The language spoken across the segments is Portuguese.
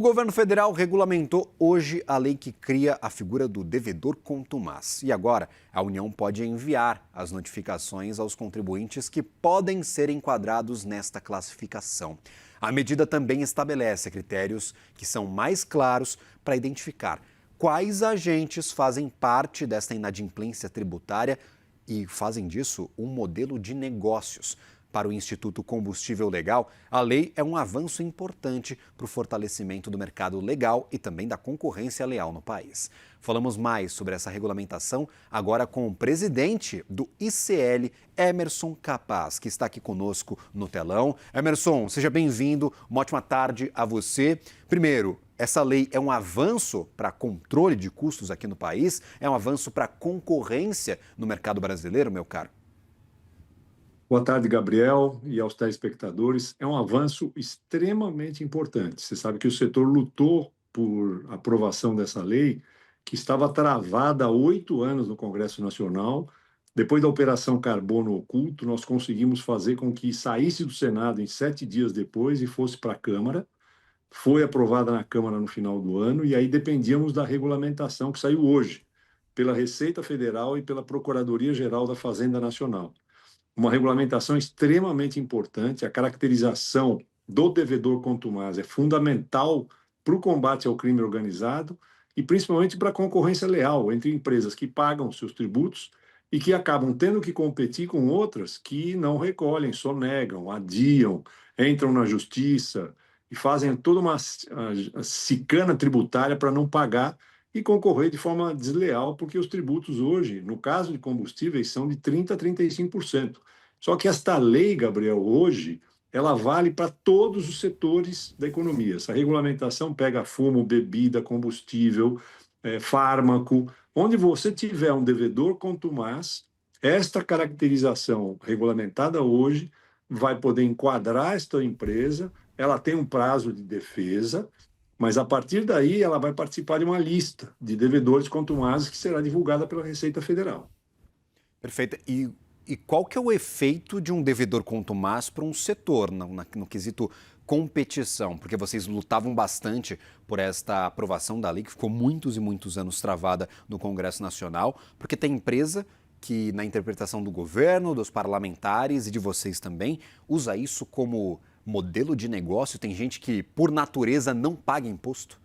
O governo federal regulamentou hoje a lei que cria a figura do devedor contumaz. E agora, a União pode enviar as notificações aos contribuintes que podem ser enquadrados nesta classificação. A medida também estabelece critérios que são mais claros para identificar quais agentes fazem parte desta inadimplência tributária e fazem disso um modelo de negócios. Para o Instituto Combustível Legal, a lei é um avanço importante para o fortalecimento do mercado legal e também da concorrência leal no país. Falamos mais sobre essa regulamentação agora com o presidente do ICL, Emerson Capaz, que está aqui conosco no telão. Emerson, seja bem-vindo, uma ótima tarde a você. Primeiro, essa lei é um avanço para controle de custos aqui no país? É um avanço para concorrência no mercado brasileiro, meu caro? Boa tarde, Gabriel, e aos telespectadores. É um avanço extremamente importante. Você sabe que o setor lutou por aprovação dessa lei, que estava travada há 8 anos no Congresso Nacional. Depois da Operação Carbono Oculto, nós conseguimos fazer com que saísse do Senado em 7 dias depois e fosse para a Câmara. Foi aprovada na Câmara no final do ano, e aí dependíamos da regulamentação que saiu hoje, pela Receita Federal e pela Procuradoria-Geral da Fazenda Nacional. Uma regulamentação extremamente importante. A caracterização do devedor contumaz é fundamental para o combate ao crime organizado e principalmente para a concorrência leal entre empresas que pagam seus tributos e que acabam tendo que competir com outras que não recolhem, sonegam, adiam, entram na justiça e fazem toda uma cicana tributária para não pagar e concorrer de forma desleal, porque os tributos hoje, no caso de combustíveis, são de 30% a 35%. Só que esta lei, Gabriel, hoje, ela vale para todos os setores da economia. Essa regulamentação pega fumo, bebida, combustível, fármaco. Onde você tiver um devedor contumaz, esta caracterização regulamentada hoje vai poder enquadrar esta empresa. Ela tem um prazo de defesa, mas a partir daí ela vai participar de uma lista de devedores contumazes que será divulgada pela Receita Federal. Perfeito. E qual que é o efeito de um devedor contumaz para um setor, no quesito competição? Porque vocês lutavam bastante por esta aprovação da lei, que ficou muitos e muitos anos travada no Congresso Nacional, porque tem empresa que, na interpretação do governo, dos parlamentares e de vocês também, usa isso como modelo de negócio. Tem gente que, por natureza, não paga imposto.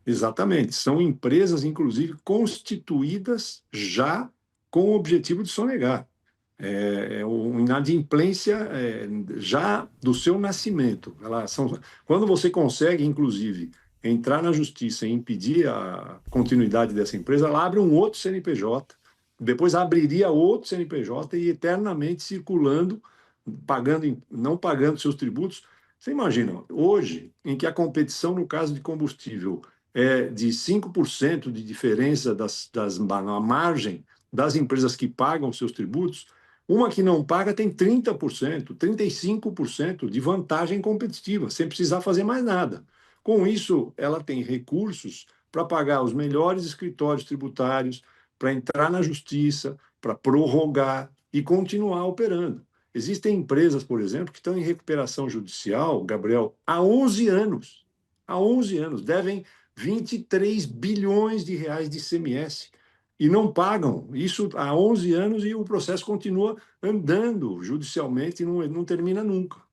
Exatamente. São empresas, inclusive, constituídas já com o objetivo de sonegar. É uma inadimplência já do seu nascimento. Quando você consegue, inclusive, entrar na justiça e impedir a continuidade dessa empresa, ela abre um outro CNPJ, depois abriria outro CNPJ e eternamente circulando, não pagando seus tributos. Você imagina, hoje, em que a competição no caso de combustível é de 5% de diferença na margem das empresas que pagam seus tributos, uma que não paga tem 30%, 35% de vantagem competitiva, sem precisar fazer mais nada. Com isso, ela tem recursos para pagar os melhores escritórios tributários, para entrar na justiça, para prorrogar e continuar operando. Existem empresas, por exemplo, que estão em recuperação judicial, Gabriel, há 11 anos. Há 11 anos. Devem 23 bilhões de reais de ICMS e não pagam. Isso há 11 anos e o processo continua andando judicialmente e não termina nunca.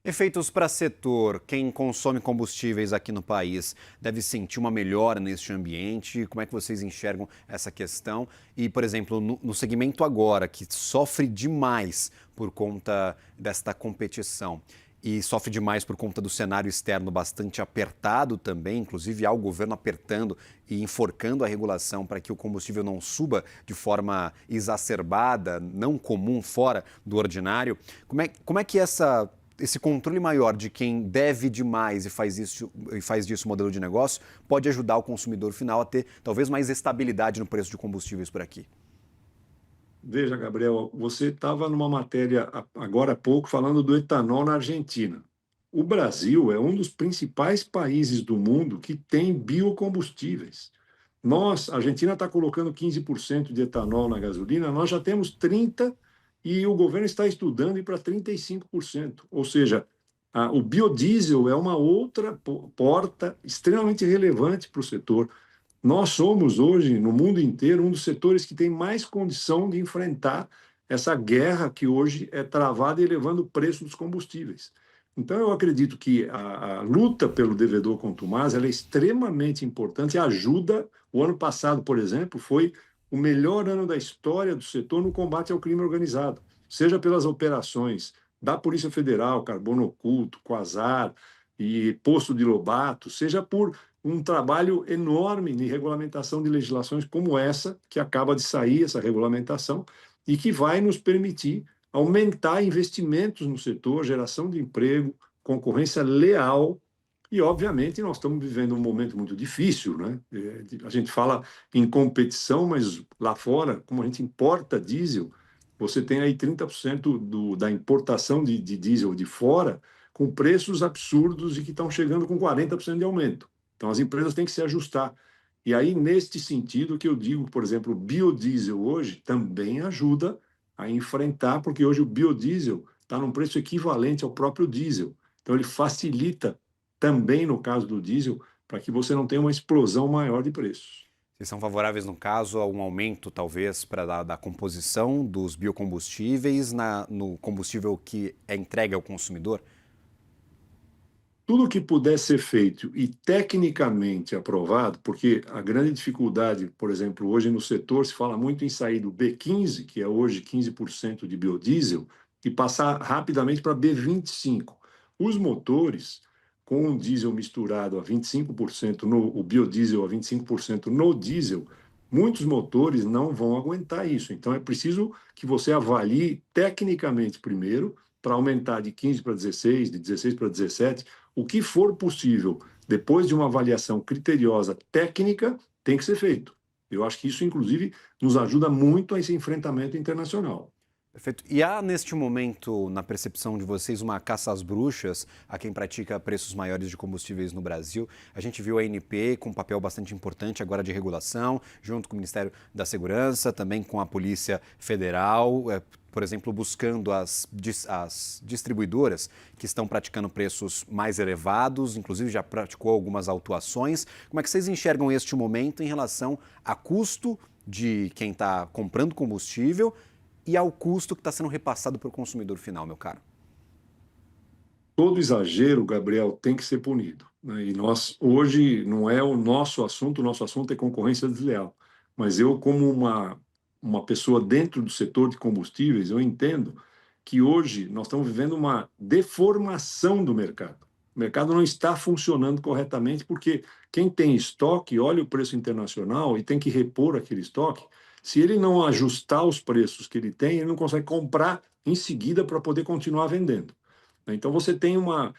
Efeitos para setor, quem consome combustíveis aqui no país deve sentir uma melhora neste ambiente? Como é que vocês enxergam essa questão? E, por exemplo, no segmento agora, que sofre demais por conta desta competição e sofre demais por conta do cenário externo bastante apertado também, inclusive há o governo apertando e enforcando a regulação para que o combustível não suba de forma exacerbada, não comum, fora do ordinário. Como é que esse controle maior de quem deve demais e faz disso modelo de negócio pode ajudar o consumidor final a ter talvez mais estabilidade no preço de combustíveis por aqui? Veja, Gabriel, você estava numa matéria agora há pouco falando do etanol na Argentina. O Brasil é um dos principais países do mundo que tem biocombustíveis. A Argentina está colocando 15% de etanol na gasolina, nós já temos 30% e o governo está estudando ir para 35%. Ou seja, O biodiesel é uma outra porta extremamente relevante para o setor. Nós somos hoje, no mundo inteiro, um dos setores que tem mais condição de enfrentar essa guerra que hoje é travada e elevando o preço dos combustíveis. Então, eu acredito que a luta pelo devedor contumaz ela é extremamente importante e ajuda. O ano passado, por exemplo, foi o melhor ano da história do setor no combate ao crime organizado, seja pelas operações da Polícia Federal, Carbono Oculto, Quasar e Poço de Lobato, seja por um trabalho enorme de regulamentação de legislações como essa, que acaba de sair, essa regulamentação, e que vai nos permitir aumentar investimentos no setor, geração de emprego, concorrência leal. E, obviamente, nós estamos vivendo um momento muito difícil, né? A gente fala em competição, mas lá fora, como a gente importa diesel, você tem aí 30% da importação de diesel de fora com preços absurdos e que estão chegando com 40% de aumento. Então, as empresas têm que se ajustar. E aí, neste sentido que eu digo, por exemplo, o biodiesel hoje também ajuda a enfrentar, porque hoje o biodiesel está num preço equivalente ao próprio diesel. Então, ele facilita também, no caso do diesel, para que você não tenha uma explosão maior de preços. Vocês são favoráveis, no caso, a um aumento, talvez, da composição dos biocombustíveis no combustível que é entregue ao consumidor? Tudo que puder ser feito e tecnicamente aprovado, porque a grande dificuldade, por exemplo, hoje no setor se fala muito em sair do B15, que é hoje 15% de biodiesel, e passar rapidamente para B25. Os motores, com o diesel misturado a 25%, o biodiesel a 25% no diesel, muitos motores não vão aguentar isso. Então é preciso que você avalie tecnicamente primeiro, para aumentar de 15 para 16, de 16 para 17, o que for possível, depois de uma avaliação criteriosa técnica, tem que ser feito. Eu acho que isso, inclusive, nos ajuda muito a esse enfrentamento internacional. Perfeito. E há, neste momento, na percepção de vocês, uma caça às bruxas a quem pratica preços maiores de combustíveis no Brasil? A gente viu a ANP com um papel bastante importante agora de regulação, junto com o Ministério da Segurança, também com a Polícia Federal, por exemplo, buscando as distribuidoras que estão praticando preços mais elevados, inclusive já praticou algumas autuações. Como é que vocês enxergam este momento em relação a custo de quem está comprando combustível e ao custo que está sendo repassado para o consumidor final, meu caro? Todo exagero, Gabriel, tem que ser punido, né? E nós, hoje, não é o nosso assunto é concorrência desleal. Mas eu, como uma pessoa dentro do setor de combustíveis, eu entendo que hoje nós estamos vivendo uma deformação do mercado. O mercado não está funcionando corretamente porque quem tem estoque olha o preço internacional e tem que repor aquele estoque. Se ele não ajustar os preços que ele tem, ele não consegue comprar em seguida para poder continuar vendendo. Então, você tem uma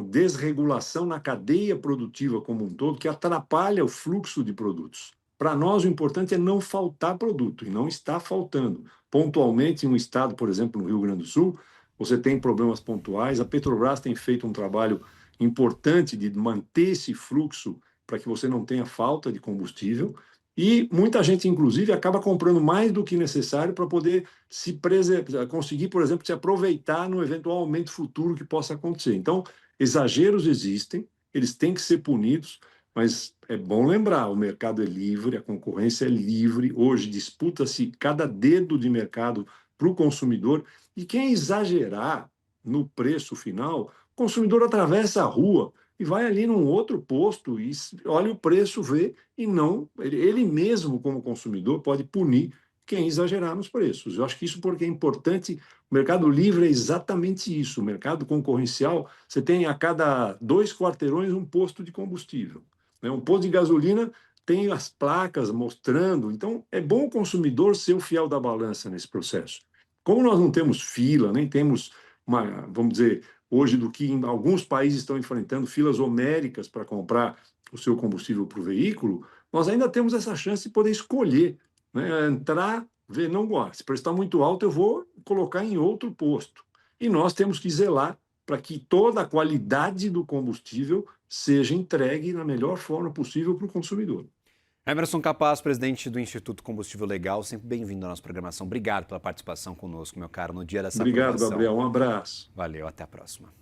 desregulação na cadeia produtiva como um todo que atrapalha o fluxo de produtos. Para nós, o importante é não faltar produto, e não está faltando. Pontualmente, em um estado, por exemplo, no Rio Grande do Sul, você tem problemas pontuais. A Petrobras tem feito um trabalho importante de manter esse fluxo para que você não tenha falta de combustível. E muita gente, inclusive, acaba comprando mais do que necessário para poder se preservar, conseguir, por exemplo, se aproveitar no eventual aumento futuro que possa acontecer. Então, exageros existem, eles têm que ser punidos, mas é bom lembrar, o mercado é livre, a concorrência é livre, hoje disputa-se cada dedo de mercado para o consumidor, e quem exagerar no preço final, o consumidor atravessa a rua e vai ali num outro posto e olha o preço, vê, e não, ele mesmo, como consumidor, pode punir quem exagerar nos preços. Eu acho que isso porque é importante. O mercado livre é exatamente isso. O mercado concorrencial, você tem a cada 2 quarteirões um posto de combustível, né? Um posto de gasolina tem as placas mostrando. Então, é bom o consumidor ser o fiel da balança nesse processo. Como nós não temos fila, nem temos vamos dizer, hoje do que em alguns países estão enfrentando filas homéricas para comprar o seu combustível para o veículo, nós ainda temos essa chance de poder escolher, né? Entrar, ver, não gosta. Se prestar muito alto, eu vou colocar em outro posto. E nós temos que zelar para que toda a qualidade do combustível seja entregue na melhor forma possível para o consumidor. Emerson Capaz, presidente do Instituto Combustível Legal, sempre bem-vindo à nossa programação. Obrigado pela participação conosco, meu caro, no dia dessa Obrigado, aprovação. Gabriel. Um abraço. Valeu, até a próxima.